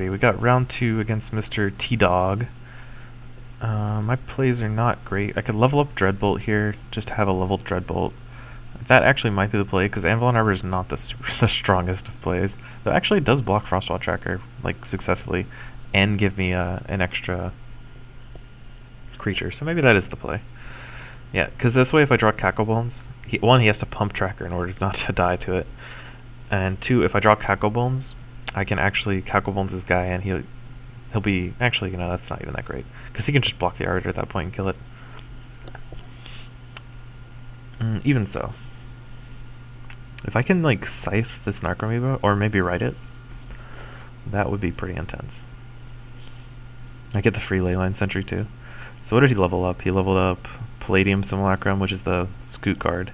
Alrighty, we got round 2 against Mr. T-Dog. My plays are not great. I could level up Dreadbolt here, just to have a leveled Dreadbolt. That actually might be the play, because Anvil Arbor is not the strongest of plays. Though actually it does block Frostwall Tracker, like, successfully, and give me an extra creature, so maybe that is the play. Yeah, because this way if I draw Cacklebones, one, he has to pump Tracker in order not to die to it, and two, if I draw Cacklebones, I can actually Cacklebones this guy, and he'll be... Actually, you know, that's not even that great, because he can just block the Arbiter at that point and kill it. Even so. If I can, like, Scythe this Narcomoeba, or maybe write it, that would be pretty intense. I get the free Leyline Sentry, too. So what did he level up? He leveled up Palladium Simulacrum, which is the Scoot card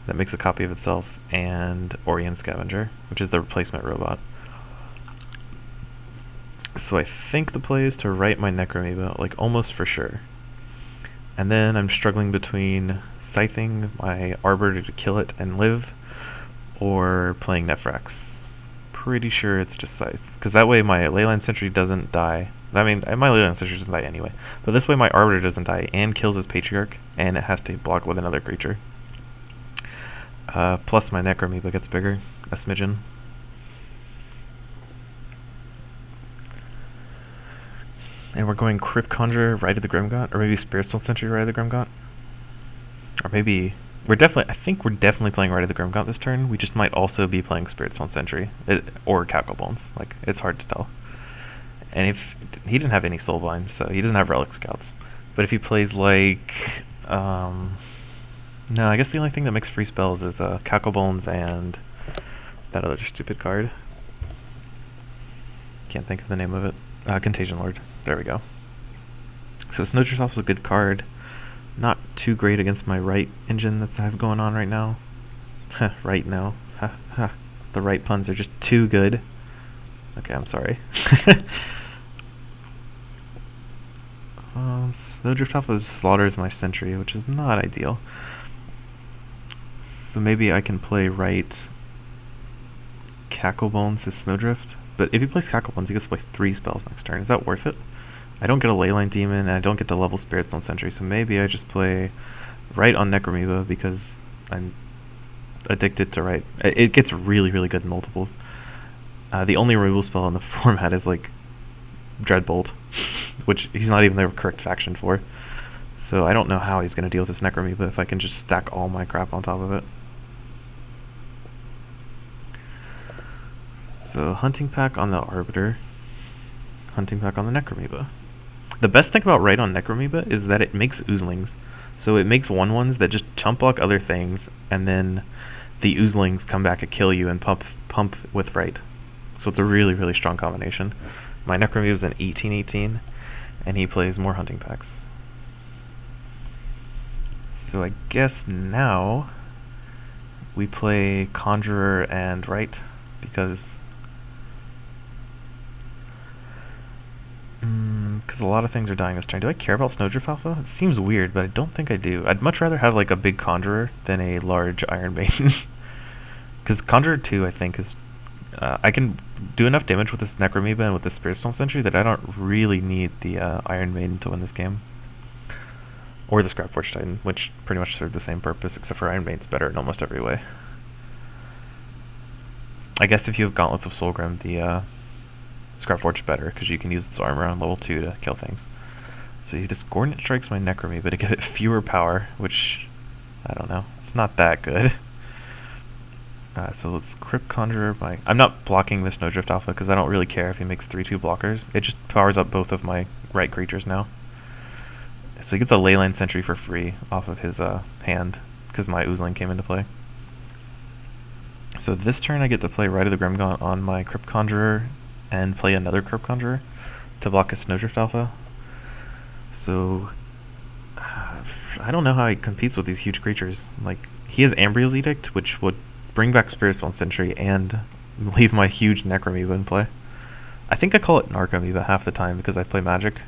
that makes a copy of itself, and Orient Scavenger, which is the replacement robot. So I think the play is to write my Necromoeba, like, almost for sure. And then I'm struggling between scything my Arbiter to kill it and live, or playing Nephrax. Pretty sure it's just Scythe, because that way my Leyline Sentry doesn't die. I mean, my Leyline Sentry doesn't die anyway, but this way my Arbiter doesn't die and kills his Patriarch, and it has to block with another creature. Plus my Necromoeba gets bigger, a smidgen. And we're going Crypt Conjurer, Rite of the Grimgaunt, or maybe Spiritual Sentry, Rite of the Grimgaunt. Or maybe... I think we're definitely playing Rite of the Grimgaunt this turn. We just might also be playing Spiritual Sentry, or Cacklebones. Like, it's hard to tell. And if... He didn't have any Soulbind, so he doesn't have Relic Scouts. But if he plays, like... no, I guess the only thing that makes free spells is Cacklebones and that other stupid card. Can't think of the name of it. Contagion Lord. There we go. So Snowdrift Elf is a good card. Not too great against my right engine that I have going on right now. Right now. The right puns are just too good. Okay, I'm sorry. Snowdrift Alpha slaughters my Sentry, which is not ideal. So maybe I can play right Cacklebones as Snowdrift. But if he plays Cacklebones, he gets to play 3 spells next turn. Is that worth it? I don't get a Leyline Demon, and I don't get to level Spirits Sentry, so maybe I just play right on Necromoeba because I'm addicted to right. It gets really, really good in multiples. The only removal spell in the format is, like, Dreadbolt, which he's not even the correct faction for. So I don't know how he's going to deal with this Necromoeba if I can just stack all my crap on top of it. So Hunting Pack on the Arbiter, Hunting Pack on the Necromoeba. The best thing about right on Necromoeba is that it makes Oozlings. So it makes 1/1s that just chump block other things, and then the Oozlings come back and kill you and pump with right. So it's a really, really strong combination. My Necromoeba is an 18/18, and he plays more Hunting Packs. So I guess now we play Conjurer and right, because a lot of things are dying this turn. Do I care about Snowdrift Alpha? It seems weird, but I don't think I do. I'd much rather have, like, a big Conjurer than a large Iron Maiden. Because Conjurer 2, I think, is... I can do enough damage with this Necromoeba and with this Spiritual Sentry that I don't really need the Iron Maiden to win this game. Or the Scrapforge Titan, which pretty much serve the same purpose, except for Iron Maiden's better in almost every way. I guess if you have Gauntlets of Soulgrim, the Scrapforge better, because you can use its armor on level 2 to kill things. So he Discordant Strikes my Necromoeba to give it fewer power, which, I don't know, it's not that good. So let's Crypt Conjurer my... I'm not blocking this Snowdrift Alpha, because I don't really care if he makes 3/2 blockers. It just powers up both of my right creatures now. So he gets a Leyline Sentry for free off of his hand, because my Oozling came into play. So this turn I get to play Rite of the Grimgaunt on my Crypt Conjurer, and play another Crypt Conjurer to block a Snowdrift Alpha. So I don't know how he competes with these huge creatures. Like, he has Ambriel's Edict, which would bring back Spiritual Sentry and leave my huge Necromoeba in play. I think I call it Narcomoeba half the time because I play Magic,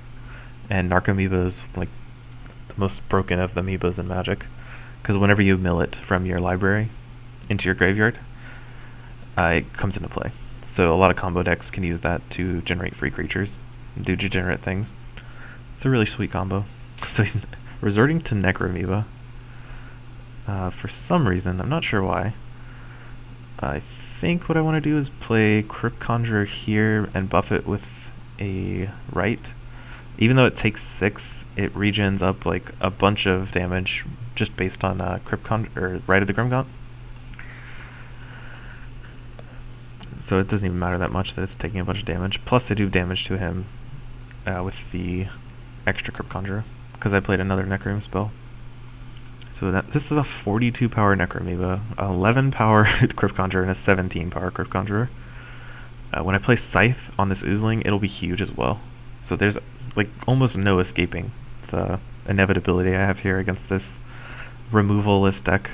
and Narcomoeba is, like, the most broken of the amoebas in Magic, because whenever you mill it from your library into your graveyard, it comes into play. So a lot of combo decks can use that to generate free creatures and do degenerate things. It's a really sweet combo. So he's resorting to Necroamoeba. For some reason, I'm not sure why. I think what I want to do is play Crypt Conjurer here and buff it with a Right. Even though it takes 6, it regens up like a bunch of damage just based on Crypt or Right of the Grimgaunt. So it doesn't even matter that much that it's taking a bunch of damage. Plus I do damage to him with the extra Crypt Conjurer because I played another Necroamoeba spell. So this is a 42 power Necroamoeba, 11 power Crypt Conjurer, and a 17 power Crypt Conjurer. When I play Scythe on this Oozling, it'll be huge as well. So there's like almost no escaping the inevitability I have here against this removal-less deck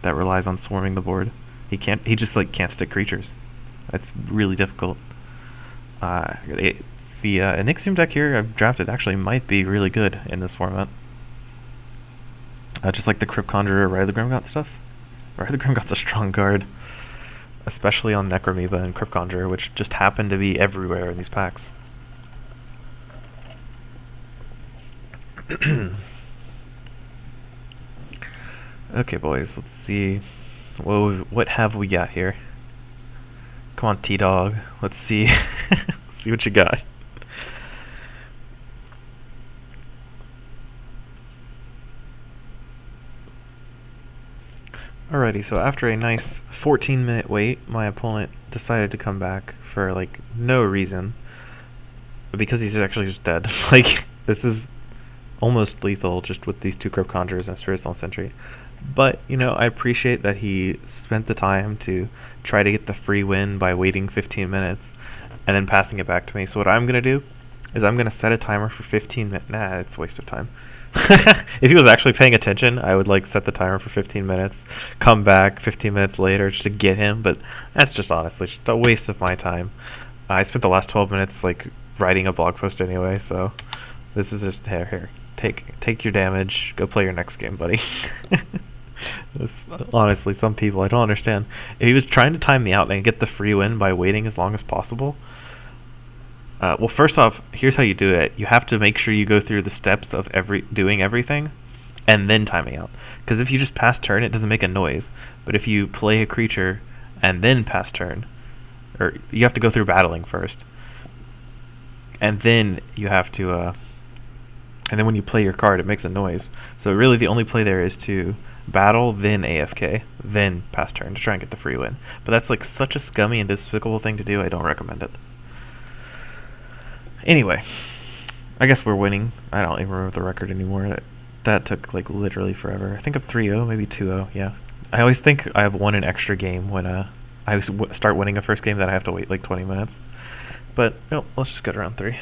that relies on swarming the board. He just like can't stick creatures. It's really difficult. The Inixium deck here I've drafted actually might be really good in this format. Just like the Crypt Conjurer, Ride of the Grimgaunt stuff. Ride of the Grimgaunt's a strong card, especially on Necroamoeba and Crypt Conjurer, which just happen to be everywhere in these packs. Okay, boys, let's see. What have we got here? Come on, T-Dog. Let's see. See what you got. Alrighty, so after a nice 14-minute wait, my opponent decided to come back for, like, no reason. Because he's actually just dead. Like, this is almost lethal just with these 2 Crypt Conjurers and a Spiritual Sentry. But, you know, I appreciate that he spent the time to try to get the free win by waiting 15 minutes and then passing it back to me. So what I'm going to do is I'm going to set a timer for 15 minutes. Nah, it's a waste of time. If he was actually paying attention, I would like set the timer for 15 minutes, come back 15 minutes later just to get him, but that's just honestly just a waste of my time. I spent the last 12 minutes like writing a blog post anyway, so this is just here. Take your damage, go play your next game, buddy. Honestly, some people I don't understand. If he was trying to time me out and get the free win by waiting as long as possible, well, first off, here's how you do it. You have to make sure you go through the steps of doing everything and then timing out. Because if you just pass turn, it doesn't make a noise. But if you play a creature and then pass turn, or you have to go through battling first, and then you have to, and then when you play your card, it makes a noise. So really the only play there is to battle, then AFK, then pass turn to try and get the free win. But that's like such a scummy and despicable thing to do, I don't recommend it. Anyway, I guess we're winning. I don't even remember the record anymore. That took like literally forever. I think I'm 3-0, maybe 2-0, yeah. I always think I have won an extra game when I start winning a first game that I have to wait like 20 minutes. But no, let's just get around 3.